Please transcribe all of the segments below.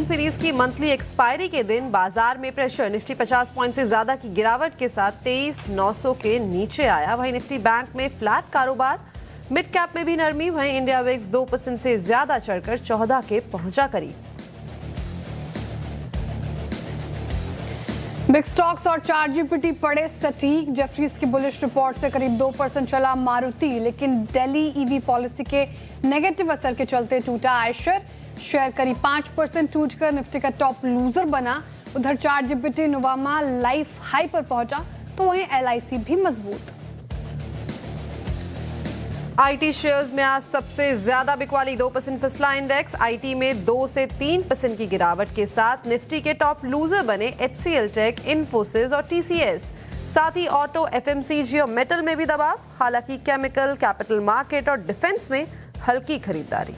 जून series की monthly expiry के दिन बाजार में प्रेशर। निफ्टी 50 पॉइंट से ज्यादा की गिरावट के साथ 23,900 के नीचे आया। वहीं निफ्टी बैंक में फ्लैट कारोबार। मिड कैप में भी नरमी। वहीं इंडिया विक्स 2% से ज्यादा चढ़कर 14 के पहुंचा करीब। बिग स्टॉक्स और चार्टजीपीटी पड़े सटीक। जेफरीज की बुलिश रिपोर्ट से करीब 2% चला मारुति, लेकिन दिल्ली ईवी पॉलिसी के नेगेटिव असर के चलते टूटा आयशर। शेयर करीब 5% टूटकर निफ्टी का टॉप लूजर बना। उधर चार्टजीपीटी नुवामा लाइफ हाई पर पहुंचा, तो वहीं एलआईसी भी मजबूत। आईटी शेयर्स में आज सबसे ज्यादा बिकवाली। 2% फिसला इंडेक्स। आईटी में 2 से 3% की गिरावट के साथ निफ्टी के टॉप लूजर बने एचसीएल टेक, इन्फोसिस और टीसीएस। साथ ही ऑटो, एफएमसीजी और मेटल में भी दबाव। हालांकि केमिकल, कैपिटल मार्केट और डिफेंस में हल्की खरीदारी।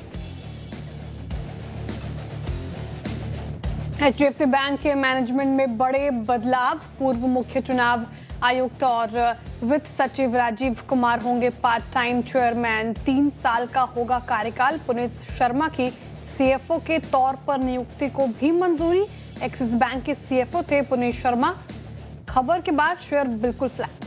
एचडीएफसी बैंक के मैनेजमेंट में बड़े बदलाव। पूर्व मुख्य चुनाव आयुक्त और वित्त सचिव राजीव कुमार होंगे पार्ट टाइम चेयरमैन। 3 साल का होगा कार्यकाल। पुनीत शर्मा की सीएफओ के तौर पर नियुक्ति को भी मंजूरी। एक्सिस बैंक के सीएफओ थे पुनीत शर्मा। खबर के बाद शेयर बिल्कुल फ्लैट।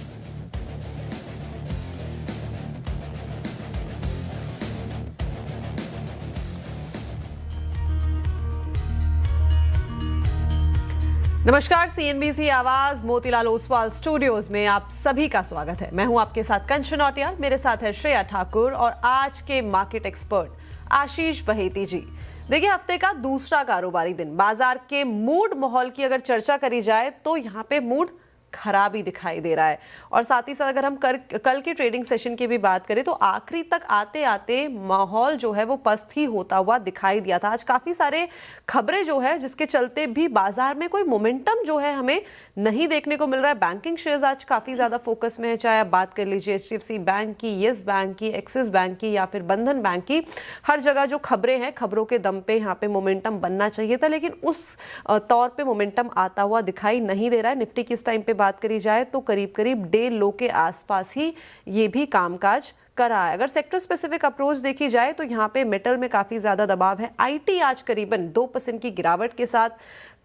नमस्कार, सीएनबीसी आवाज मोतीलाल ओसवाल स्टूडियोज में आप सभी का स्वागत है। मैं हूं आपके साथ कंचन नौटियाल। मेरे साथ है श्रेया ठाकुर और आज के मार्केट एक्सपर्ट आशीष बहेती जी। देखिए, हफ्ते का दूसरा कारोबारी दिन। बाजार के मूड माहौल की अगर चर्चा करी जाए तो यहाँ पे मूड खराब ही दिखाई दे रहा है। और साथ ही साथ अगर हम कल के ट्रेडिंग सेशन की भी बात करें तो आखिरी तक आते आते माहौल जो है वो पस्त ही होता हुआ दिखाई दिया था। आज काफी सारे खबरें जो है जिसके चलते भी बाजार में कोई मोमेंटम जो है हमें नहीं देखने को मिल रहा है। बैंकिंग शेयर्स आज काफी ज्यादा फोकस में है, चाहे आप बात कर लीजिए एचडीएफसी बैंक की, येस बैंक की, एक्सिस बैंक की या फिर बंधन बैंक की। हर जगह जो खबरें हैं, खबरों के दम पे यहाँ पे मोमेंटम बनना चाहिए था, लेकिन उस तौर पे मोमेंटम आता हुआ दिखाई नहीं दे रहा है। निफ्टी किस टाइम पे बात करी जाए तो करीब करीब डे लो के आसपास ही ये भी कामकाज कर रहा है। अगर सेक्टर स्पेसिफिक अप्रोच देखी जाए तो यहाँ पे मेटल में काफी ज्यादा दबाव है। आईटी आज करीबन 2% की गिरावट के साथ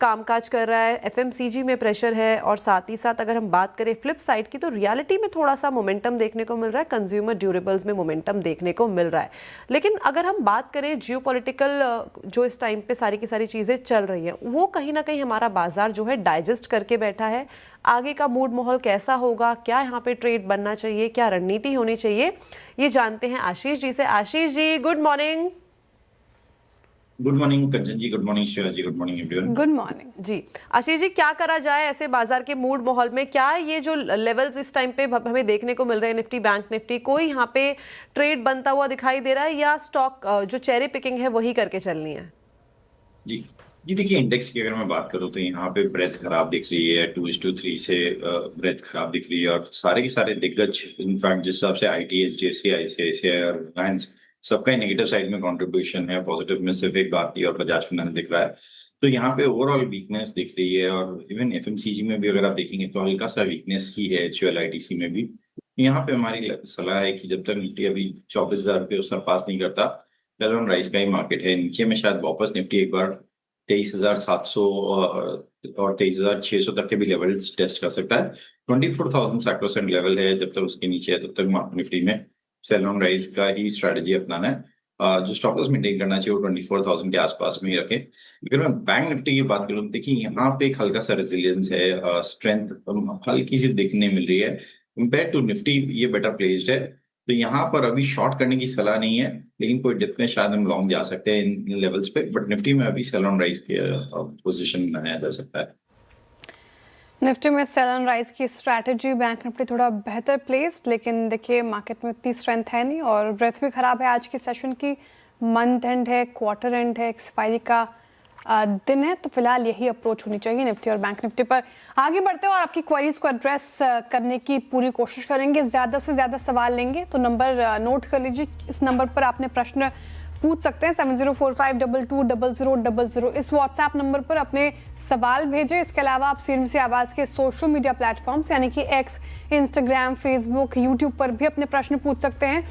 कामकाज कर रहा है। एफएमसीजी में प्रेशर है और साथ ही साथ अगर हम बात करें फ्लिप साइड की तो रियलिटी में थोड़ा सा मोमेंटम देखने को मिल रहा है। कंज्यूमर ड्यूरेबल्स में मोमेंटम देखने को मिल रहा है। लेकिन अगर हम बात करें जियोपॉलिटिकल जो इस टाइम पे सारी की सारी चीजें चल रही हैं, वो कहीं ना कहीं हमारा बाजार जो है डाइजेस्ट करके बैठा है। आगे का मूड माहौल कैसा होगा, क्या यहाँ पे ट्रेड बनना चाहिए, क्या रणनीति होनी चाहिए, ये जानते हैं आशीष जी से। Ashish ji, good morning. Good morning Kanchan ji, good morning Shreya ji, good morning everyone. Good morning जी आशीष जी, क्या करा जाए ऐसे बाजार के मूड माहौल में? क्या ये जो लेवल्स इस टाइम पे हमें देखने को मिल रहे हैं, निफ्टी बैंक निफ्टी, कोई यहाँ पे ट्रेड बनता हुआ दिखाई दे रहा है या स्टॉक जो चेरी पिकिंग है वही करके चलनी है? जी देखिए, इंडेक्स की अगर मैं बात करूं तो यहाँ पे ब्रेथ खराब दिख रही है। 2:3 से ब्रेथ खराब दिख रही है और सारे के सारे दिग्गज, इनफैक्ट जिस हिसाब से आईटी, एचडीएफसी, आईसीआईसीआई और रिलायंस, सबका नेगेटिव साइड में कंट्रीब्यूशन है। पॉजिटिव में सिर्फ एक भारतीय और बजाज फाइनेंस दिख रहा है। तो यहाँ पे ओवरऑल वीकनेस दिख रही है और इवन एफएमसीजी में भी अगर आप देखेंगे तो हल्का सा वीकनेस ही है। एचयूएल आईटीसी में भी। यहाँ पे हमारी सलाह है कि जब तक निफ्टी अभी 24,000 पे सरपास नहीं करता, सेल ऑन राइज का ही मार्केट है। नीचे में शायद वापस निफ्टी एक बार 23,700 और 23,600 तक के भी लेवल्स टेस्ट कर सकता है। 24,000 सैक्रोसेंट लेवल है। जब तक उसके नीचे है तब तक निफ्टी में सेल ऑन राइज का ही स्ट्रेटजी अपनाना है। जो स्टॉप लॉस मेंटेन करना चाहिए वो 24,000 के आसपास में ही रखें। अगर मैं बैंक निफ्टी की बात करूँ, देखिए यहाँ पे एक हल्का सा रेजिलियंस है, स्ट्रेंथ हल्की सी दिखने मिल रही है। कंपेयर टू निफ्टी ये बेटर प्लेस्ड है। तो यहाँ पर अभी शॉर्ट करने की सलाह नहीं है, लेकिन कोई डिप में शायद हम लॉन्ग जा सकते हैं इन लेवल्स पे। बट निफ्टी में अभी सेल ऑन राइज के पोजीशन बनाया जा सकता है। निफ्टी में सेल ऑन राइज की स्ट्रैटेजी, बैंक निफ्टी थोड़ा बेहतर प्लेस्ड, लेकिन देखिए मार्केट में इतनी स्ट्रेंथ है नहीं और ब्रेथ भी खराब है आज के सेशन की। मंथ एंड है, क्वार्टर एंड है, एक्सपायरी का दिन है, तो फिलहाल यही अप्रोच होनी चाहिए निफ्टी और बैंक निफ्टी पर। आगे बढ़ते हैं और आपकी क्वेरीज को एड्रेस करने की पूरी कोशिश करेंगे। ज़्यादा से ज़्यादा सवाल लेंगे, तो नंबर नोट कर लीजिए। इस नंबर पर आपने प्रश्न पूछ सकते हैं 7045220000। इस व्हाट्सएप नंबर पर अपने सवाल भेजें। इसके अलावा आप सीएनबीसी आवाज़ के सोशल मीडिया प्लेटफॉर्म्स यानी कि एक्स, इंस्टाग्राम, फेसबुक, यूट्यूब पर भी अपने प्रश्न पूछ सकते हैं।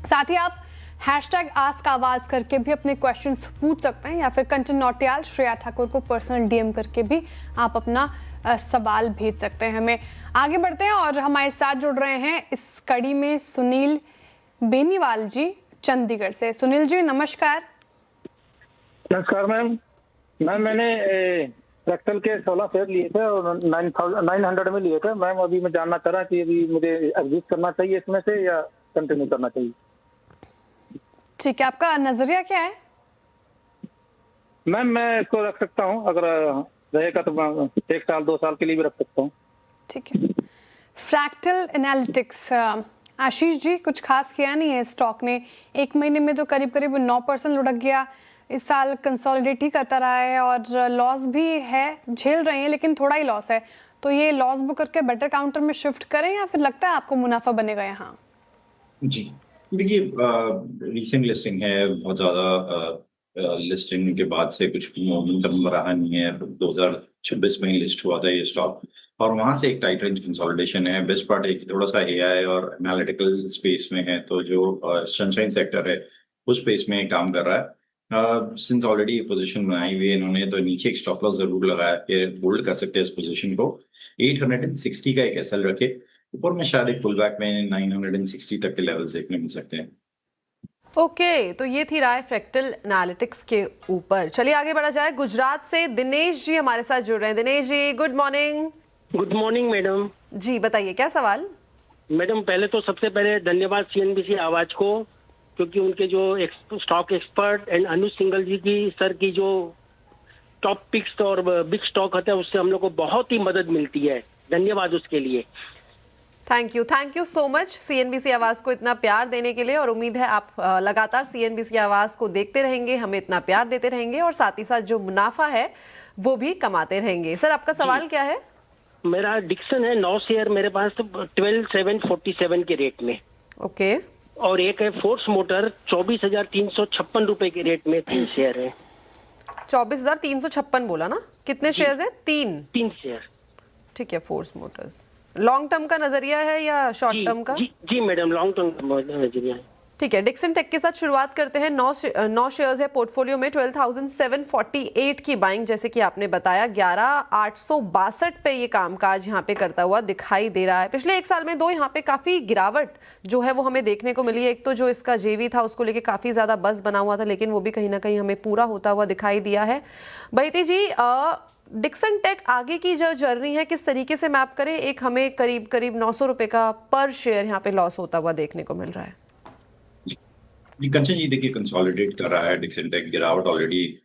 साथ ही आप हैशटैग आस्क आवाज़ करके भी अपने क्वेश्चंस पूछ सकते हैं, या फिर कंचन नौटियाल श्रेया ठाकुर को पर्सनल डीएम करके भी आप अपना सवाल भेज सकते हैं हमें। आगे बढ़ते हैं और हमारे साथ जुड़ रहे हैं इस कड़ी में सुनील बेनीवाल जी चंडीगढ़ से। सुनील जी नमस्कार। नमस्कार मैम। मैंने फ्रैक्टल के 16 शेयर लिए थे और 900 में लिए थे मैम। अभी मैं जानना चाह रहा कि अभी मुझे एग्जिट करना चाहिए इसमें से या कंटिन्यू करना चाहिए? ठीक है, आपका नजरिया क्या है? मैम मैं इसको रख सकता हूँ, अगर रहेगा तो मैं 1 साल 2 साल के लिए भी रख सकता हूँ। ठीक है। फ्रैक्टल एनालिटिक्स, आशीष जी कुछ खास किया नहीं है स्टॉक ने, 1 महीने में तो करीब करीब 9% लुढ़क गया। इस साल कंसोलिडेट ही करता रहा है और लॉस भी है, झेल रहे हैं लेकिन थोड़ा ही लॉस है। तो ये लॉस बुक करके बेटर काउंटर में शिफ्ट करें या फिर लगता है आपको मुनाफा बनेगा यहाँ? जी देखिए, रीसेंट लिस्टिंग है, बहुत ज्यादा लिस्टिंग के बाद से कुछ मोमेंटम रहा नहीं है। 2026 में ही लिस्ट हुआ था ये स्टॉक और वहां से एक टाइट रेंज कंसोलिडेशन है। बेस्ट पार्ट है कि थोड़ा सा एआई और एनालिटिकल स्पेस में है, तो जो सनशाइन सेक्टर है उस स्पेस में काम कर रहा है। सिंस ऑलरेडी पोजीशन बनाई हुई है इन्होंने, तो नीचे एक स्टॉप लॉस जरूर लगाया कि होल्ड कर सकते हैं इस पोजीशन को। 860 का एक एसएल रखे, ऊपर में शायद एक पुल बैक में 960 तक के लेवल्स देखने मिल सकते हैं। ओके, तो ये थी राय फ्रैक्टल एनालिटिक्स के ऊपर। चलिए आगे बढ़ा जाए। गुजरात से दिनेश जी हमारे साथ जुड़ रहे हैं। Dinesh ji good morning. Good morning madam. जी बताइए क्या सवाल? मैडम पहले तो सबसे पहले धन्यवाद सीएनबीसी आवाज को, क्योंकि उनके जो स्टॉक एक्सपर्ट एंड अनुज सिंघल जी की सर की जो टॉप पिक्स और बिग स्टॉक होता है उससे हम लोग को बहुत ही मदद मिलती है। धन्यवाद उसके लिए। Thank you so much CNBC आवाज को इतना प्यार देने के लिए, और उम्मीद है आप लगातार सीएनबीसी आवाज को देखते रहेंगे, हमें इतना प्यार देते रहेंगे और साथ ही साथ जो मुनाफा है वो भी कमाते रहेंगे। सर आपका सवाल क्या है? मेरा डिक्सन है 9 शेयर मेरे पास 12,747 के रेट में। ओके। और एक है फोर्स मोटर 24,356 रुपए के रेट में 3 शेयर है। 24,356 बोला ना? कितने शेयर्स हैं? 3 शेयर। ठीक है। फोर्स मोटर्स लॉन्ग टर्म का नजरिया है या शॉर्ट टर्म का? जी मैडम लॉन्ग टर्म नजरिया है। ठीक है। डिक्सन टेक के साथ शुरुआत करते हैं। 9 शेयर्स है पोर्टफोलियो में। 12,748 की बाइंग, जैसे कि आपने बताया 11,862 पे ये कामकाज यहाँ पे करता हुआ दिखाई दे रहा है। पिछले 1 साल में यहाँ पे काफी गिरावट जो है वो हमें देखने को मिली है। एक तो जो इसका जेवी था उसको लेके काफी ज्यादा बज़ बना हुआ था, लेकिन वो भी कहीं ना कहीं हमें पूरा होता हुआ दिखाई दिया है। बहिती जी डिक्सन टेक आगे की जो जर्नी है किस तरीके से मैप करें? एक हमें करीब करीब 900 रुपए का पर शेयर यहाँ पे लॉस होता हुआ देखने को मिल रहा है। जी कंचन जी देखिए, कंसोलिडेट कर रहा है डिक्सन टेक, गिरावट ऑलरेडी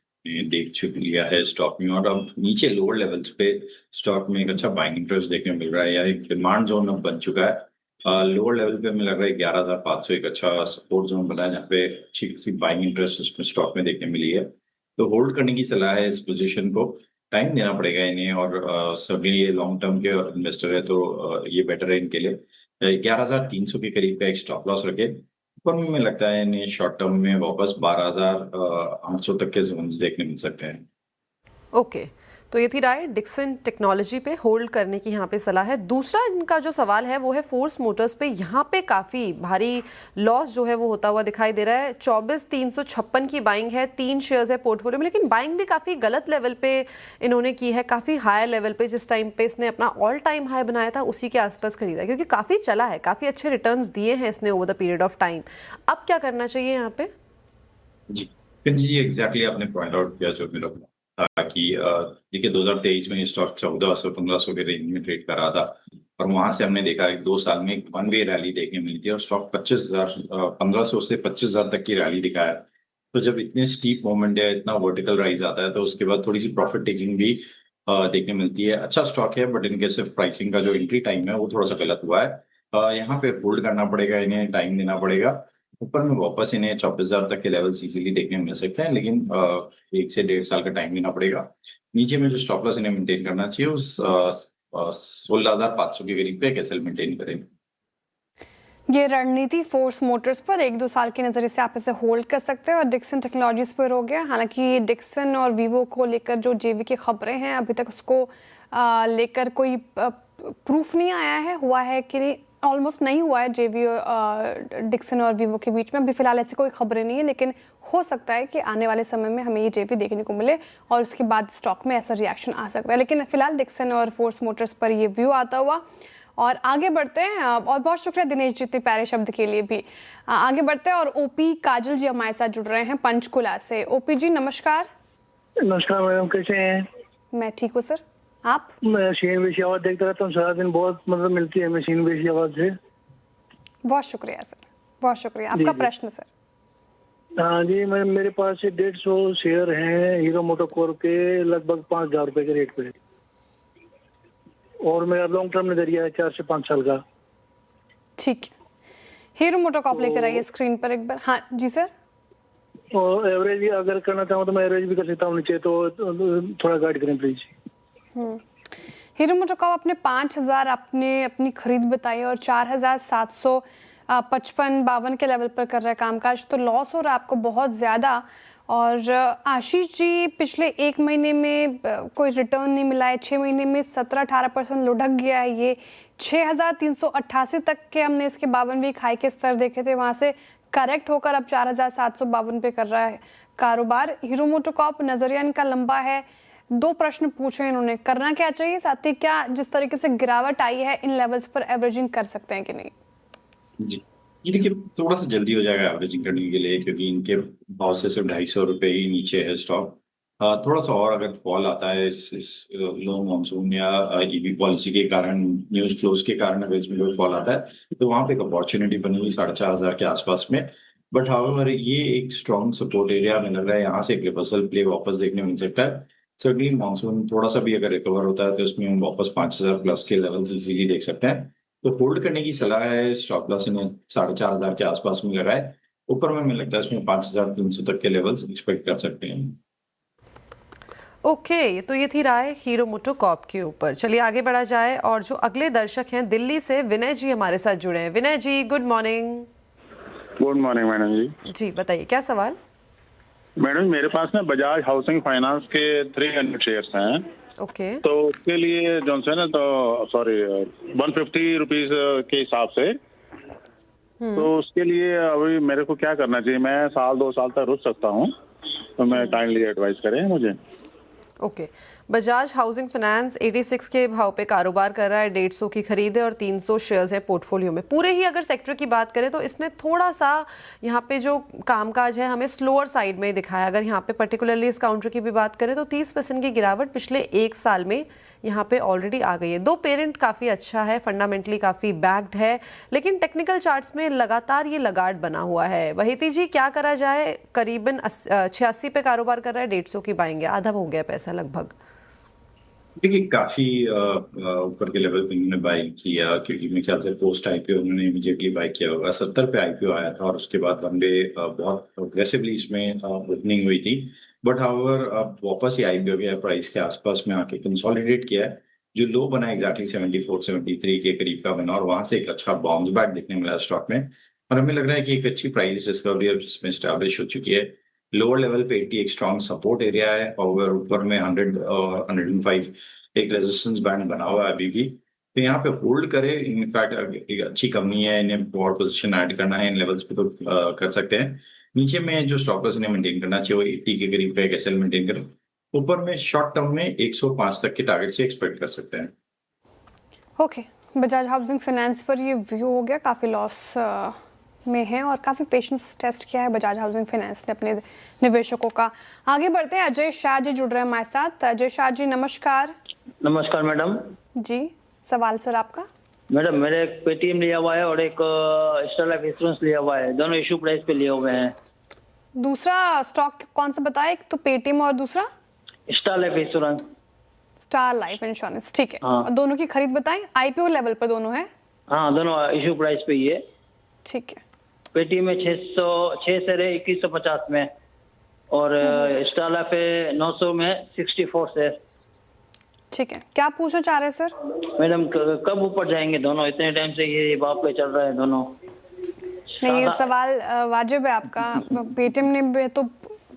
देख चुक लिया है स्टॉक में और अब नीचे लोअर लेवल्स पे स्टॉक में एक अच्छा बाइंग इंटरेस्ट देखने मिल रहा है, या एक डिमांड जोन अब बन चुका है। लोअर लेवल पे हमें लग रहा है 11,500 एक अच्छा सपोर्ट जोन बना है, जहाँ पे अच्छी खासी बाइंग इंटरेस्ट इसमें स्टॉक में देखने मिली है। तो होल्ड करने की सलाह है इस पोजीशन को, टाइम देना पड़ेगा इन्हें और सभी ये लॉन्ग टर्म के इन्वेस्टर है तो ये बेटर है इनके लिए। 11,300 के करीब का एक स्टॉप लॉस रखे। ऊपर में लगता है इन्हें शॉर्ट टर्म में वापस 12,800 तक के जोन्स देखने मिल सकते हैं। ओके, तो ये थी राय डिक्सन टेक्नोलॉजी पे होल्ड करने की यहाँ पे सलाह है। दूसरा इनका जो सवाल है वो है फोर्स मोटर्स पे। यहाँ पे काफ़ी भारी लॉस जो है वो होता हुआ दिखाई दे रहा है। 24,356 की बाइंग है, 3 शेयर्स है पोर्टफोलियो में, लेकिन बाइंग भी काफ़ी गलत लेवल पे इन्होंने की है, काफ़ी हाई लेवल पे। जिस टाइम पे इसने अपना ऑल टाइम हाई बनाया था उसी के आसपास खरीदा, क्योंकि काफ़ी चला है, काफ़ी अच्छे रिटर्न्स दिए हैं इसने over the period of time. अब क्या करना चाहिए यहाँ पे? जी एग्जैक्टली आपने पॉइंट आउट किया जो मेरा कि देखिए 2023 में स्टॉक 1400-1500 के रेंज में ट्रेड कर रहा था और वहां से हमने देखा 2 साल में एक वन वे रैली देखने मिली थी और स्टॉक 1500 से 25,000 तक की रैली दिखाया। तो जब इतने स्टीप मूवमेंट है, इतना वर्टिकल राइज आता है, तो उसके बाद थोड़ी सी प्रॉफिट टेकिंग भी देखने मिलती है। अच्छा स्टॉक है, बट इनके सिर्फ प्राइसिंग का जो एंट्री टाइम है वो थोड़ा सा गलत हुआ है। यहाँ पे होल्ड करना पड़ेगा, इन्हें टाइम देना पड़ेगा। ऊपर में वापस इन्हें 24,000 तक के लेवल इजीली देखने मिल सकते हैं, लेकिन 1 से 1.5 साल का टाइम देना पड़ेगा। नीचे में जो स्टॉप लॉस इन्हें मेंटेन करना चाहिए उस 16,500 के करीब पे एक एसएल मेंटेन करें। ये रणनीति फोर्स मोटर्स पर 1-2 साल के नज़रिए से आप इसे होल्ड कर सकते हैं और डिक्सन टेक्नोलॉजीज पर हो गया। हालांकि डिक्सन और वीवो को लेकर जो जेवी की खबरें हैं अभी तक उसको लेकर कोई प्रूफ नहीं आया है, हुआ है कि नहीं ऑलमोस्ट नहीं हुआ है जेवी डिक्सन और वीवो के बीच में। अभी फिलहाल ऐसी कोई खबरें नहीं है, लेकिन हो सकता है कि आने वाले समय में हमें ये जेवी देखने को मिले और उसके बाद स्टॉक में ऐसा रिएक्शन आ सकता है। लेकिन फिलहाल डिक्सन और फोर्स मोटर्स पर ये व्यू आता हुआ। और आगे बढ़ते हैं, और बहुत शुक्रिया दिनेश जी इतने प्यारे शब्द के लिए भी। आगे बढ़ते हैं और ओपी काजल जी हमारे साथ जुड़ रहे हैं पंचकुला से। ओपी जी नमस्कार। नमस्कार मैडम, कैसे हैं? मैं ठीक हूँ सर, आप? मैं सीएन बेसी आवाज देखता रहता हूँ सारा दिन, बहुत मदद मिलती है हमें सीएन बेसी आवाज से। बहुत शुक्रिया सर, बहुत शुक्रिया। आपका प्रश्न सर? हाँ जी, मेरे पास 150 शेयर हैं हीरो मोटोकॉर्प के, लगभग 5,000 रुपए के रेट पे, और मेरा लॉन्ग टर्म नजरिया है 4 से 5 साल का। ठीक है, हीरो मोटोकॉर्प लेकर आइए स्क्रीन पर एक बार। हाँ जी सर। और एवरेज भी अगर करना चाहूँ तो मैं एवरेज भी कर सकता हूँ नीचे, तो थोड़ा गाइड करें प्लीज। हीरो मोटोकॉर्प अपने 5,000 आपने अपनी खरीद बताई और 4,755-52 के लेवल पर कर रहा है कामकाज, तो लॉस हो रहा है आपको बहुत ज़्यादा। और आशीष जी पिछले 1 महीने में कोई रिटर्न नहीं मिला है, 6 महीने में 17-18% लुढ़क गया है ये। 6,388 तक के हमने इसके 52 वीक हाई के स्तर देखे थे, वहाँ से करेक्ट होकर अब 4,752 पे कर रहा है कारोबार। हीरो मोटोकॉर्प नजरिया इनका लंबा है। 2 प्रश्न पूछे इन्होंने, करना क्या चाहिए, साथ ही क्या जिस तरीके से गिरावट आई है इन लेवल्स पर एवरेजिंग कर सकते हैं कि नहीं? जी, ये देखिए थोड़ा सा जल्दी हो जाएगा एवरेजिंग करने के लिए, क्योंकि इनके भाव से सिर्फ 250 रुपये ही नीचे है स्टॉक। थोड़ा सा और अगर फॉल आता है इस लो मानसून या ईवी पॉलिसी के कारण, न्यूज फ्लोज के कारण, अगर इसमें कोई फॉल आता है तो वहाँ पे एक अपॉर्चुनिटी बनेगी 4,500 के आसपास में। बट हाउएवर ये एक स्ट्रॉन्ग सपोर्ट एरिया में लग रहा है, यहाँ से एक रिवर्सल प्ले वापस देखने मिल सकता है। सर्टनली मानसून थोड़ा सा भी अगर रिकवर होता है तो इसमें हम वापस 5,000 प्लस के लेवल्स इजीली देख सकते हैं। तो होल्ड करने की सलाह है। स्टॉप लॉस इन्हें 4,500 के आसपास में लगा है। ऊपर में मुझे लगता है इसमें 5,300 तक के लेवल्स एक्सपेक्ट कर सकते हैं। ओके, तो ये थी राय हीरो मोटोकॉर्प के ऊपर। चलिए आगे बढ़ा जाए और जो अगले दर्शक हैं दिल्ली से विनय जी हमारे साथ जुड़े हैं। Vinay ji good morning. Good morning madam ji. जी बताइए क्या सवाल? मैडम मेरे पास ना बजाज हाउसिंग फाइनेंस के 300 शेयर्स हैं। ओके तो उसके लिए जो है ना, तो सॉरी 150 रुपीज के हिसाब से, तो उसके लिए अभी मेरे को क्या करना चाहिए? मैं 1-2 साल तक रुक सकता हूँ, तो मैं काइंडली एडवाइस करें मुझे। ओके बजाज हाउसिंग फाइनेंस 86 के भाव पे कारोबार कर रहा है, 150 की खरीद है और 300 शेयर्स है पोर्टफोलियो में। पूरे ही अगर सेक्टर की बात करें तो इसने थोड़ा सा यहाँ पे जो कामकाज है हमें स्लोअर साइड में दिखाया। अगर यहाँ पे पर्टिकुलरली इस काउंटर की भी बात करें तो 30% की गिरावट पिछले 1 साल में यहाँ पे ऑलरेडी आ गई है। 2 पेरेंट काफ़ी अच्छा है, फंडामेंटली काफ़ी बैक्ड है, लेकिन टेक्निकल चार्ट्स में लगातार ये लगाड़ बना हुआ है। वहीती जी क्या करा जाए? करीबन 86 पे कारोबार कर रहा है, 150 की बाइंग है, आधा हो गया पैसा लगभग। देखिए काफी ऊपर के लेवल पे उन्होंने बाय किया, क्योंकि मेरे ख्याल से पोस्ट आईपीओ उन्होंने इमीडिएटली बाय किया होगा। 70 पे आईपीओ आया था और उसके बाद वन डे बहुत अग्रेसिवली इसमें ओपनिंग हुई थी। बट हाउएवर अब वापस ही आईपीओ के प्राइस के आसपास में आके कंसोलिडेट किया है। जो लो बना एग्जैक्टली 74-73 के करीब का बना और वहां से एक अच्छा बाउंस बैक देखने मिला स्टॉक में। और हमें लग रहा है कि एक अच्छी प्राइस डिस्कवरी अब इसमें स्टैब्लिश हो चुकी है। लोअर लेवल पे 80 एक स्ट्रॉन्ग सपोर्ट एरिया है और ऊपर में 100 और 105 एक रेजिस्टेंस बैंड बना हुआ है अभी भी। तो यहाँ पे होल्ड करे। इनफैक्ट एक अच्छी कंपनी है, इन्हें और पोजीशन ऐड करना है इन लेवल्स पे तो कर सकते हैं। नीचे में जो स्टॉप लॉस इन्हें मेंटेन करना चाहिए वो 80 के करीब का एक एसएल मेंटेन करें। ऊपर में शॉर्ट टर्म में 105 तक के टारगेट से एक्सपेक्ट कर सकते हैं। ओके बजाज हाउसिंग फाइनेंस पर ये व्यू हो गया, काफ़ी लॉस में है और काफ़ी पेशेंस टेस्ट किया है बजाज हाउसिंग फाइनेंस ने अपने निवेशकों का। आगे बढ़ते हैं, अजय शाह जी जुड़ रहे हैं हमारे साथ। अजय शाह जी नमस्कार। नमस्कार मैडम जी सवाल सर आपका? मैडम मैंने एक पेटीएम लिया हुआ है और एक स्टार लाइफ इंश्योरेंस लिया हुआ है, दोनों इशू प्राइस पे लिए हुए हैं। दूसरा स्टॉक कौन सा बताया? एक तो पेटीएम और दूसरा star life insurance. Star life insurance, ठीक है। हाँ। और दोनों की खरीद बताएं, आईपीओ लेवल पर दोनों है? हाँ दोनों इशू प्राइस पे ही है। ठीक है। पेटीएम में 6 से 2150 में और स्टार लाइफ 900 में 64 से। ठीक है, क्या पूछना चाह रहे हैं सर? मैडम कब ऊपर जाएंगे दोनों? इतने टाइम से ये भाव पे चल रहा है दोनों। नहीं ये सवाल वाजिब है आपका। पेटीएम ने भी तो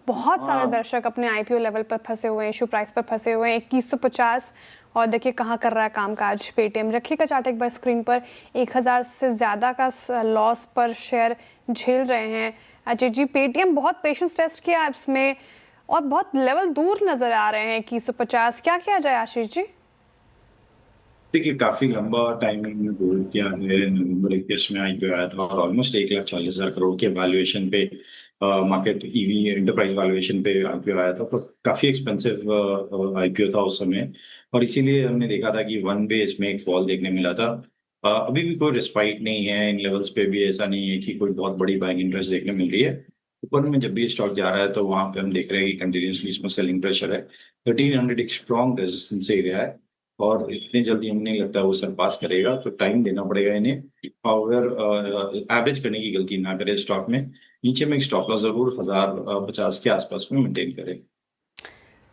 बहुत सारे दर्शक अपने आईपीओ लेवल पर फंसे हुए हैं, इशू प्राइस पर फंसे हुए हैं 2150। और देखिए कहाँ कर रहा है कामकाज पेटीएम। रखिएगा चार्ट एक बार स्क्रीन पर। 1000 से ज़्यादा का लॉस पर शेयर झेल रहे हैं अजय जी। पेटीएम बहुत पेशेंस टेस्ट किया इसमें और बहुत लेवल दूर नजर आ रहे हैं 2150। क्या किया जाए आशीष जी? देखिए काफी लंबा टाइमिंग में होल्ड किया है। नवंबर 21 में आईपीओ आया था और ऑलमोस्ट 1,40,000 करोड़ के वैल्यूएशन पे मार्केट ईवी एंटरप्राइज वैल्यूएशन पे आईपीओ आया था। तो काफी एक्सपेंसिव आईपीओ था उस समय और इसीलिए हमने देखा था कि वन वे इसमें एक फॉल देखने मिला था। अभी भी कोई रिस्पाइट नहीं है इन लेवल्स पे भी। ऐसा नहीं है कि कोई बहुत बड़ी बाइंग इंटरेस्ट देखने मिल रही है। ऊपर में जब भी स्टॉक जा रहा है तो वहां पे हम देख रहे हैं कि कंटिन्यूसली इसमें सेलिंग प्रेशर है। 1300 एक स्ट्रॉन्ग रेजिस्टेंस एरिया है और इतनी जल्दी हमें नहीं लगता वो सरपास करेगा, तो टाइम देना पड़ेगा इन्हें। और एवरेज करने की गलती ना करे स्टॉक में। नीचे में एक स्टॉप लॉस जरूर 1050 के आसपास में मेंटेन करें।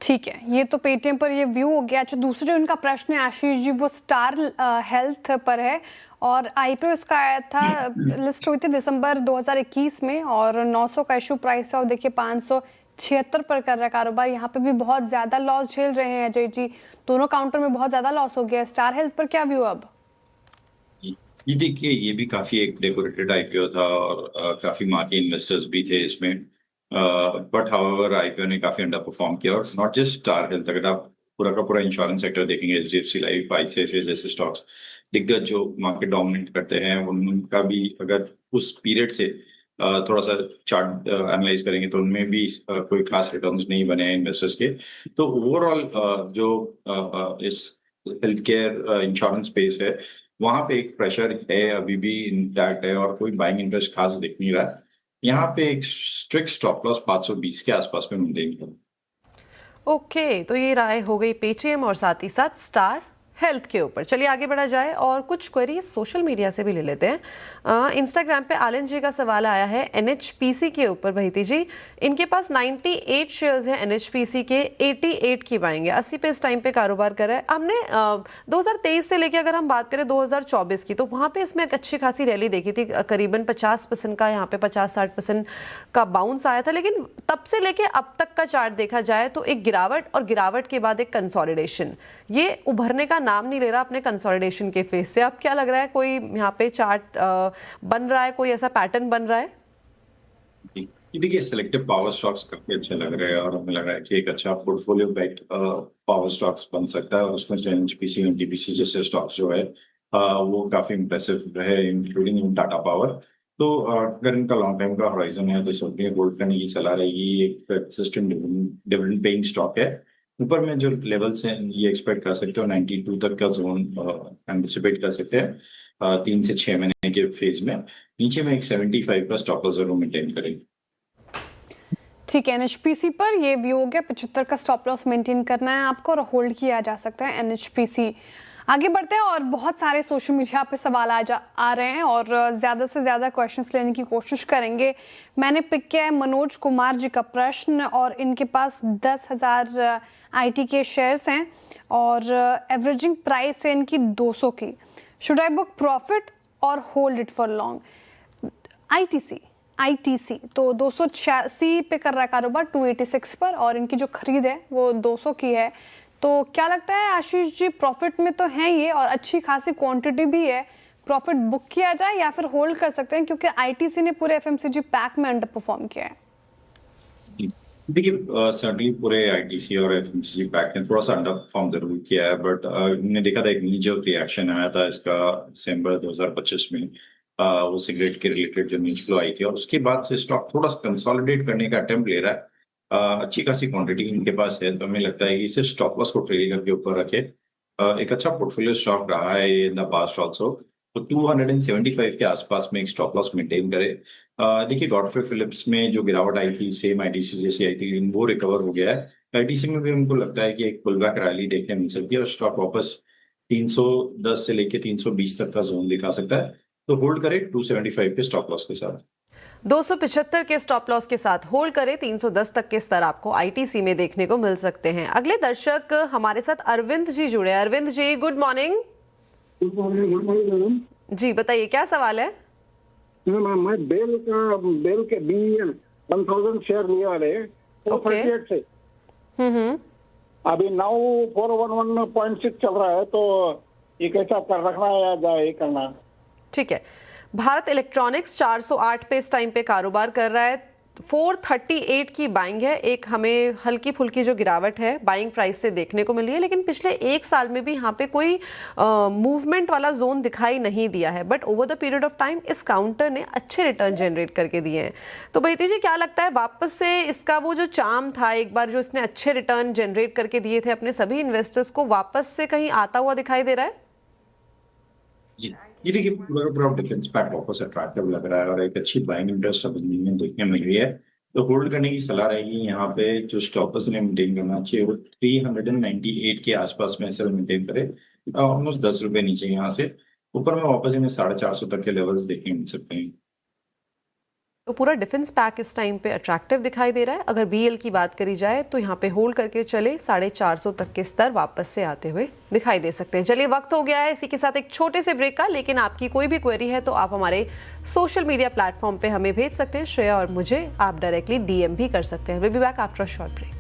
ठीक है, ये तो पेटीएम पर ये व्यू हो गया। अच्छा, दूसरा जो इनका प्रश्न है आशीष जी वो स्टार हेल्थ पर है और आईपीओ इसका आया था, लिस्ट हुई थी दिसंबर 2021 में और 900 का इशू प्राइस है और देखिए 576 पर कर रहा है कारोबार। यहाँ पे भी बहुत ज्यादा लॉस झेल रहे हैं अजय जी, दोनों काउंटर में बहुत ज्यादा लॉस हो गया। स्टार हेल्थ पर क्या व्यू अब? ये देखिए ये भी काफी एक डेकोरेटेड आईपीओ था और काफी मार्केट इन्वेस्टर्स भी थे इसमें। बट हाउएवर आईपीओ ने काफी अंडर परफॉर्म किया और नॉट जस्ट स्टार हेल्थ, अगर आप पूरा का पूरा इंश्योरेंस सेक्टर देखेंगे, एचडीएफसी लाइफ, आईसीआईसीआई जैसे स्टॉक्स दिग्गज जो मार्केट डोमिनेट करते हैं उनका भी अगर उस पीरियड से थोड़ा सा चार्ट एनालाइज करेंगे तो उनमें भी कोई खास रिटर्न्स नहीं बने हैं इन्वेस्टर्स के। तो ओवरऑल जो इस हेल्थ केयर इंश्योरेंस स्पेस है वहां पे एक प्रेशर है, अभी भी इंटैक्ट है और कोई बाइंग इंटरेस्ट खास दिख नहीं रहा है। यहाँ पे एक स्ट्रिक्ट स्टॉप लॉस 520 के आसपास में मिलेंगे। ओके, तो ये राय हो गई पेटीएम और साथ ही साथ स्टार हेल्थ के ऊपर। चलिए आगे बढ़ा जाए और कुछ क्वेरी सोशल मीडिया से भी ले लेते हैं। इंस्टाग्राम पे आलन जी का सवाल आया है एनएचपीसी के ऊपर। भैती जी, इनके पास 98 शेयर्स हैं एनएचपीसी के, 88 की बाइंग है, 80 पे इस टाइम पे कारोबार कर रहा है। हमने 2023 से लेके अगर हम बात करें 2024 की, तो वहाँ पे इसमें एक अच्छी खासी रैली देखी थी, करीबन 50% का, यहाँ पे 50-60% का बाउंस आया था। लेकिन तब से लेके अब तक का चार्ट देखा जाए तो एक गिरावट और गिरावट के बाद एक कंसोलिडेशन, ये उभरने का नाम नहीं ले रहा अपने कंसोलिडेशन के फेस से। अब क्या लग रहा है, कोई यहाँ पे चार्ट बन रहा है, कोई ऐसा पैटर्न बन रहा है? ये देखिए सिलेक्टिव पावर स्टॉक्स काफी अच्छे लग रहे हैं और हमें लग रहा है कि एक अच्छा पोर्टफोलियो बैक्ड पावर स्टॉक्स बन सकता है और उसमें से एनएचपीसी, एनटीपीसी जैसे स्टॉक्स जो है वो काफी इंप्रेसिव रहे, इंक्लूडिंग टाटा पावर। तो अगर इनका लॉन्ग टाइम का होराइजन है तो इस होल्ड करने की सलाह रहेगी। एक कंसिस्टेंट डिविडेंड पेइंग स्टॉक है। ऊपर में जो लेवल्स हैं ये एक्सपेक्ट कर सकते हो, 92 तक का जोन एंटिसिपेट कर सकते हैं 3 से 6 महीने के फेज में। नीचे में एक 75 का स्टॉप लॉस जरूर मेंटेन करेंगे। ठीक है, एनएचपीसी पर ये व्यू हो गया, 75 का स्टॉप लॉस मेंटेन करना है आपको और होल्ड किया जा सकता है एनएचपीसी। आगे बढ़ते हैं और बहुत सारे सोशल मीडिया पे सवाल आ रहे हैं और ज़्यादा से ज़्यादा क्वेश्चंस लेने की कोशिश करेंगे। मैंने पिक किया है मनोज कुमार जी का प्रश्न और इनके पास 10,000 आईटी के शेयर्स हैं और एवरेजिंग प्राइस है इनकी 200 की। शुड आई बुक प्रॉफिट और hold it for long? ITC तो 286 पे कर रहा है कारोबार 286 पर और इनकी जो खरीद है वो 200 की है। तो क्या लगता है आशीष जी, प्रॉफिट में तो है ये और अच्छी खासी क्वांटिटी भी है, प्रॉफिट बुक किया जाए या फिर होल्ड कर सकते हैं क्योंकि आईटीसी ने पूरे एफएमसीजी पैक में अंडर परफॉर्म किया है? देखिए सर्टनली पूरे आईटीसी और एफएमसीजी पैक ने थोड़ा सा अंडर परफॉर्म जरूर किया है, बट हमने देखा था एक नीजर रिएक्शन आया था इसका दिसंबर 2025 में। वो सिगरेट के रिलेटेड जो न्यूज फ्लो आई थी और उसके बाद से स्टॉक थोड़ा सा कंसोलिडेट करने का अटेम्प्ट ले रहा है। अच्छी खासी क्वांटिटी इनके पास है तो हमें लगता है कि इसे स्टॉप लॉस को ट्रेडिंग के ऊपर रखे। एक अच्छा पोर्टफोलियो स्टॉक रहा है इन द पास्ट ऑल्सो। तो 275 के आसपास में एक स्टॉप लॉस मेंटेन करे। देखिए गॉडफ्रे फिलिप्स में जो गिरावट आई थी सेम आईटीसी जैसी आई थी, वो रिकवर हो गया है। आईटीसी में भी उनको लगता है कि एक पुल बैक रैली देखने मिल सकती है और स्टॉक वापस 310 से लेके 320 तक का जोन दिखा सकता है। तो होल्ड करें 275 के स्टॉप लॉस के साथ। 275 के स्टॉप लॉस के साथ होल्ड करें। 310 तक के स्तर आपको आईटीसी में देखने को मिल सकते हैं। अगले दर्शक हमारे साथ अरविंद जी जुड़े। Arvind ji good morning. Good morning madam. जी बताइए क्या सवाल है? मैं बेल के BEL 1000 शेयर लिया है Okay. 438 से अभी नाउ 411.6 चल रहा है, तो ये कैसा कर रखना है या जाए करना? ठीक है। भारत इलेक्ट्रॉनिक्स 408 पे इस टाइम पे कारोबार कर रहा है। 438 की बाइंग है। एक हमें हल्की फुल्की जो गिरावट है बाइंग प्राइस से देखने को मिली है, लेकिन पिछले एक साल में भी यहाँ पे कोई मूवमेंट वाला जोन दिखाई नहीं दिया है। But over the period of time इस काउंटर ने अच्छे रिटर्न जनरेट करके दिए हैं। तो भैती जी क्या लगता है, वापस से इसका वो जो चार्म था, एक बार जो इसने अच्छे रिटर्न जनरेट करके दिए थे अपने सभी इन्वेस्टर्स को, वापस से कहीं आता हुआ दिखाई दे रहा है? ये देखिए पूरा डिफेंस पैक वापस अट्रैक्टिव लग रहा है और एक अच्छी बाइंग इंटरेस्ट अभी में देखने मिल रही है। तो होल्ड करने की सलाह रहेगी। यहाँ पे जो स्टॉपर्स ने मेंटेन करना चाहिए वो 398 के आसपास में ऐसे मेंटेन करे, ऑलमोस्ट 10 रुपए नीचे यहाँ से ऊपर में वापस इन्हें 450 तक के लेवल्स देखने मिल सकते हैं। तो पूरा डिफेंस पैक इस टाइम पे अट्रैक्टिव दिखाई दे रहा है। अगर बीएल की बात करी जाए तो यहाँ पे होल्ड करके चले 450 तक के स्तर वापस से आते हुए दिखाई दे सकते हैं। चलिए वक्त हो गया है इसी के साथ एक छोटे से ब्रेक का, लेकिन आपकी कोई भी क्वेरी है तो आप हमारे सोशल मीडिया प्लेटफॉर्म पे हमें भेज सकते हैं। श्रेया और मुझे आप डायरेक्टली डीएम भी कर सकते हैं। Will be back after a short break.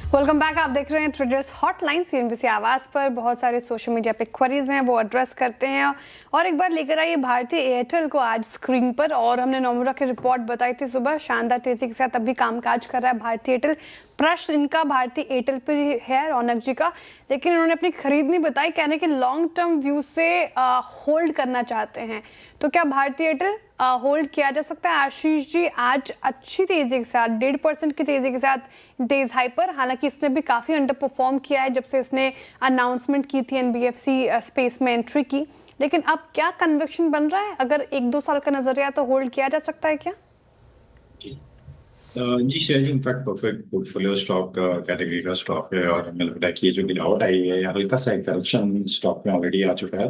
Welcome back. आप देख रहे हैं ट्रेडर्स हॉटलाइन सीएनबीसी आवाज पर। बहुत सारे सोशल मीडिया पे क्वेरीज हैं, वो एड्रेस करते हैं। और एक बार लेकर आइए भारतीय एयरटेल को आज स्क्रीन पर। और हमने नोमुरा की रिपोर्ट बताई थी सुबह, शानदार तेजी के साथ अभी कामकाज कर रहा है भारतीय एयरटेल। प्रश्न इनका भारतीय एयरटेल पर है, रौनक जी का, लेकिन इन्होंने अपनी खरीद नहीं बताई, कहने के लॉन्ग टर्म व्यू से होल्ड करना चाहते हैं। तो क्या भारतीय एयरटेल होल्ड किया जा सकता है? आशीष जी, आज अच्छी तेजी के साथ 1.5% की तेजी के साथ डेज हाई पर, हालांकि इसने भी काफ़ी अंडर परफॉर्म किया है जब से इसने अनाउंसमेंट की थी एनबीएफसी स्पेस में एंट्री की। लेकिन अब क्या कन्विक्शन बन रहा है? अगर 1-2 साल का नजरिया तो होल्ड किया जा सकता है क्या? जी share in fact perfect portfolio stock category का स्टॉक है और हमें लगता है कि ये जो गिरावट आई है हल्का सा एक करेक्शन स्टॉक में ऑलरेडी आ चुका है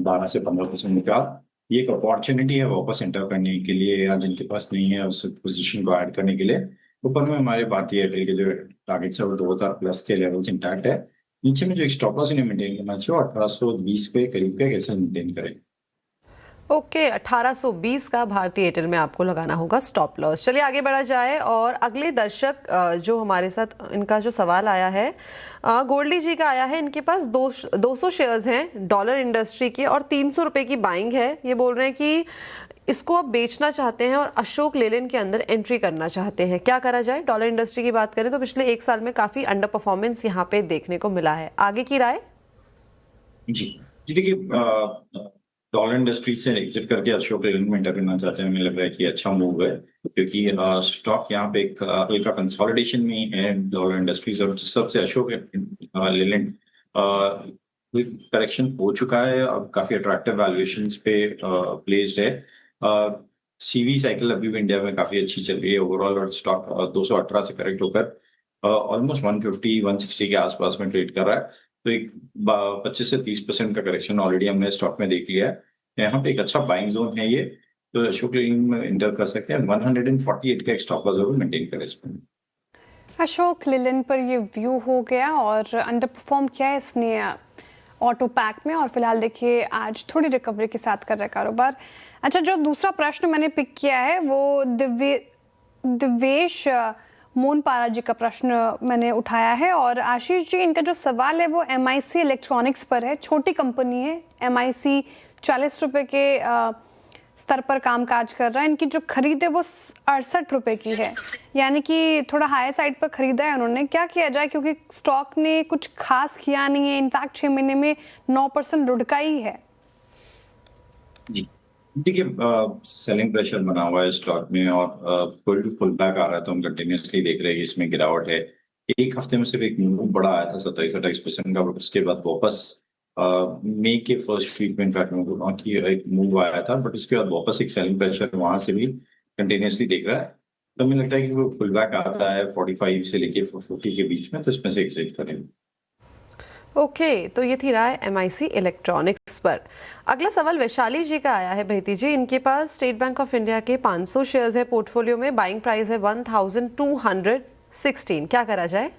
12 से 15% का। ये एक अपॉर्चुनिटी है वापस एंटर करने के लिए, या जिनके पास नहीं है उस पोजीशन को ऐड करने के लिए। ऊपर में हमारे भारतीय एयरटेल के जो टारगेट्स है वो 2000 प्लस के लेवल्स इंटैक्ट है। नीचे में जो एक स्टॉप लॉस इन्हें मेंटेन करना चाहिए 1820 पे करीब पे कैसे मेंटेन करें। ओके, 1820 का भारतीय एयरटेल में आपको लगाना होगा स्टॉप लॉस। चलिए आगे बढ़ा जाए और अगले दर्शक जो हमारे साथ, इनका जो सवाल आया है गोल्डी जी का आया है। इनके पास 200 शेयर्स हैं डॉलर इंडस्ट्री के और 300 रुपए की बाइंग है। ये बोल रहे हैं कि इसको अब बेचना चाहते हैं और अशोक लेलैंड के अंदर एंट्री करना चाहते हैं। क्या करा जाए? डॉलर इंडस्ट्री की बात करें तो पिछले एक साल में काफी अंडर परफॉर्मेंस यहाँ पे देखने को मिला है। आगे की राय? जी देखिए, डॉलर इंडस्ट्री से एग्जिट करके अशोक लेलैंड में एंटर करना चाहते हैं। हमें लग रहा है कि अच्छा मूव है क्योंकि स्टॉक यहाँ पे एक हल्का कंसोलिडेशन में है डॉलर इंडस्ट्रीज और सबसे अशोक लेलैंड करेक्शन हो चुका है। अब काफी अट्रैक्टिव वैल्यूएशंस पे प्लेस्ड है। सीवी साइकिल अभी भी इंडिया में काफी अच्छी चल रही है ओवरऑल और स्टॉक 218 से करेक्ट होकर ऑलमोस्ट 150-160 के आसपास में ट्रेड कर रहा है। तो एक 25 से 30% का करेक्शन ऑलरेडी हमने स्टॉक में देख लिया है। यहाँ पे एक अच्छा बाइंग जोन है ये, तो अशोक लेलैंड में इंटर कर सकते हैं। 148 का एक स्टॉप लॉस जरूर मेंटेन करें इसमें। अशोक लेलैंड पर ये व्यू हो गया और अंडर परफॉर्म किया है इसने ऑटो पैक में, और फिलहाल देखिए आज थोड़ी रिकवरी के साथ कर रहा है कारोबार। अच्छा, जो दूसरा प्रश्न मैंने पिक किया है वो दिवेश मोनपारा जी का प्रश्न मैंने उठाया है। और आशीष जी, इनका जो सवाल है वो MIC इलेक्ट्रॉनिक्स पर है। छोटी कंपनी है, MIC 40 रुपए के स्तर पर कामकाज कर रहा है। इनकी जो खरीद है वो 68 रुपए की है, यानी कि थोड़ा हाई साइड पर खरीदा है उन्होंने। क्या किया जाए, क्योंकि स्टॉक ने कुछ खास किया नहीं है, इनफैक्ट 6 महीने में 9% लुढ़काई है। जी देखिए, सेलिंग प्रेशर बना हुआ है स्टॉक में और फुल बैक आ रहा है, तो हम कंटिन्यूसली देख रहे हैं कि इसमें गिरावट है। एक हफ्ते में सिर्फ एक मूव बड़ा आया था 27-28% का, उसके बाद वापस मई के फर्स्ट वीक में इनफैक्ट की एक मूव आया था, बट उसके बाद वापस एक सेलिंग प्रेशर वहां से भी कंटिन्यूसली देख रहा है। तो हमें लगता है कि वो फुल बैक आता है 45 से लेके 40 के बीच में, तो इसमें से एग्जिट करें। ओके, तो ये थी राय MIC इलेक्ट्रॉनिक्स पर। अगला सवाल वैशाली जी का आया है भैती जी। इनके पास स्टेट बैंक ऑफ इंडिया के 500 शेयर्स है पोर्टफोलियो में, बाइंग प्राइस है 1216। क्या करा जाए?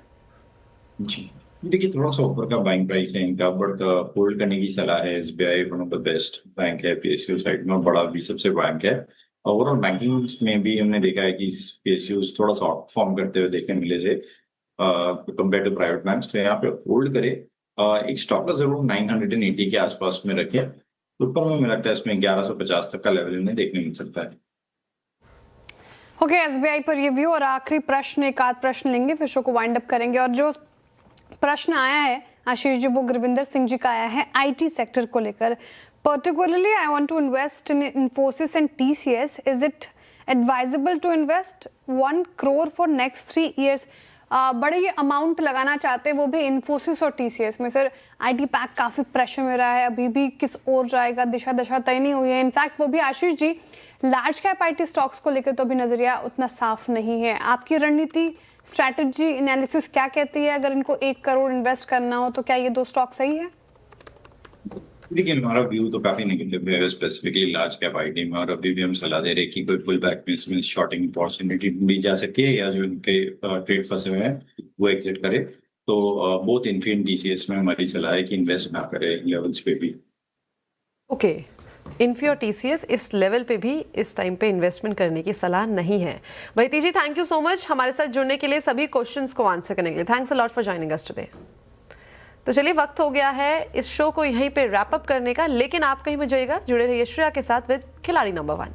जी देखिए थोड़ा सा ऊपर का बाइंग प्राइस है इनका, बट होल्ड करने की सलाह है। SBI one of the best bank है, पीएसयू साइड में बड़ा भी सबसे बैंक है। ओवरऑल बैंकिंग में भी हमने देखा है कि पीएसयू थोड़ा सा आउट परफॉर्म करते हुए देखने मिले थे कंपेयर टू प्राइवेट बैंक्स। तो यहाँ पे होल्ड करे, एक स्टॉक का जरूर 980 के आसपास में रखे। ऊपर में मिला था इसमें 1150 तक का लेवल इन्हें देखने मिल सकता है। ओके, एसबीआई पर ये व्यू। और आखिरी प्रश्न, एक आध प्रश्न लेंगे फिर शो को वाइंड अप करेंगे। और जो प्रश्न आया है आशीष जी, वो गुरविंदर सिंह जी का आया है आईटी सेक्टर को लेकर। Particularly I want to invest in Infosys and TCS. Is it advisable to invest 1 crore for next 3 years? बड़े ये अमाउंट लगाना चाहते हैं वो भी इन्फोसिस और टीसीएस में। सर आईटी पैक काफ़ी प्रेशर में रहा है, अभी भी किस ओर जाएगा दिशा दशा तय नहीं हुई है। इनफैक्ट वो भी Ashish ji large cap IT stocks को लेकर तो अभी नजरिया उतना साफ नहीं है। आपकी रणनीति, स्ट्रैटेजी, एनालिसिस क्या कहती है? अगर इनको 1 crore इन्वेस्ट करना हो तो क्या ये 2 स्टॉक सही है? देखिए हमारा व्यू तो काफी नेगेटिव है स्पेसिफिकली लार्ज कैप आईटी में, और अभी भी हम सलाह दे रहे हैं कि कोई पुल बैक में इसमें शॉर्टिंग अपॉर्चुनिटी ढूंढी जा सकती है, या जो इनके ट्रेड फंसे हुए हैं वो एग्जिट करे। तो बोथ इन्फी टीसीएस में हमारी सलाह है कि इन्वेस्ट ना करे लेवल्स पे भी। ओके, इन्फी और टीसीएस इस लेवल पे भी इस टाइम पे इन्वेस्टमेंट करने की सलाह नहीं है। वैती जी थैंक यू सो मच हमारे साथ जुड़ने के लिए, सभी क्वेश्चंस को आंसर करने के लिए। Thanks a lot for joining us today. तो चलिए वक्त हो गया है इस शो को यहीं पे रैप अप करने का, लेकिन आप कहीं मत जाइएगा, जुड़े रहिए श्रेया के साथ विद खिलाड़ी नंबर 1।